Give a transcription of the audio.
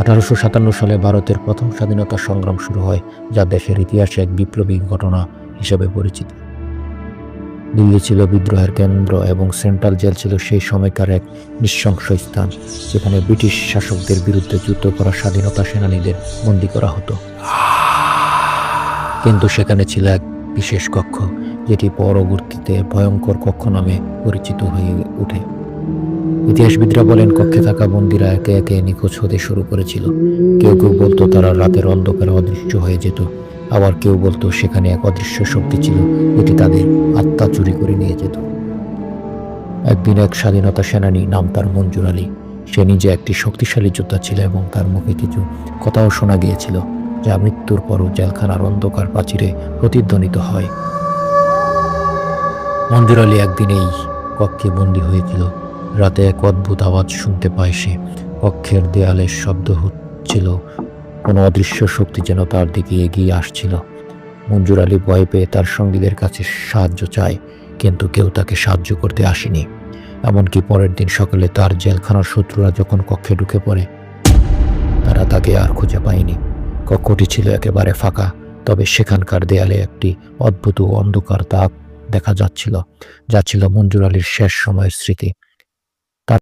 1857 সালে ভারতের প্রথম স্বাধীনতা সংগ্রাম শুরু হয়, যা দেশের ইতিহাসে এক বিপ্লবী ঘটনা হিসেবে পরিচিত। দিল্লি ছিল বিদ্রোহের কেন্দ্র এবং সেন্ট্রাল জেল ছিল সেই সময়কার এক নৃশংস স্থান, যেখানে ব্রিটিশ শাসকদের বিরুদ্ধে যুদ্ধ করা স্বাধীনতা সেনানীদের বন্দী করা হতো। কিন্তু সেখানে ছিল এক বিশেষ কক্ষ, যেটি পরবর্তীতে ভয়ঙ্কর কক্ষ নামে পরিচিত হয়ে ওঠে। ইতিহাসবিদরা বলেন, কক্ষে থাকা বন্দীরা একে একে নিখোঁজ হতে শুরু করেছিল। কেউ কেউ বলতো তারা রাতের অন্ধকারে অদৃশ্য হয়ে যেত, আবার কেউ বলতো সেখানে এক অদৃশ্য শক্তি ছিল, যেটি তাদের আত্মা চুরি করে নিয়ে যেত। একদিন এক স্বাধীনতা সেনানী, নাম তার মঞ্জুর আলী, সে নিজে একটি শক্তিশালী যোদ্ধা ছিল এবং তার মুখে কিছু কথাও শোনা গিয়েছিল, যা মৃত্যুর পরও জেলখানার অন্ধকার প্রাচীরে প্রতিধ্বনিত হয়। মঞ্জুর আলী একদিন এই কক্ষে বন্দী হয়েছিল। রাতে এক অদ্ভুত আওয়াজ শুনতে পায় সে। কক্ষের দেয়ালে শব্দ হচ্ছিল, কোনো অদৃশ্য শক্তি যেন তার দিকে এগিয়ে আসছিল। মঞ্জুর আলী ভয় পেয়ে তার সঙ্গীদের কাছে সাহায্য চায়, কিন্তু কেউ তাকে সাহায্য করতে আসেনি। এমনকি পরের দিন সকালে তার জেলখানার শত্রুরা যখন কক্ষে ঢুকে পড়ে, তারা তাকে আর খুঁজে পায়নি। কক্ষটি ছিল একেবারে ফাঁকা, তবে সেখানকার দেয়ালে একটি অদ্ভুত অন্ধকার দাগ দেখা যাচ্ছিল, যা ছিল মঞ্জুর আলীর শেষ সময়ের স্মৃতি।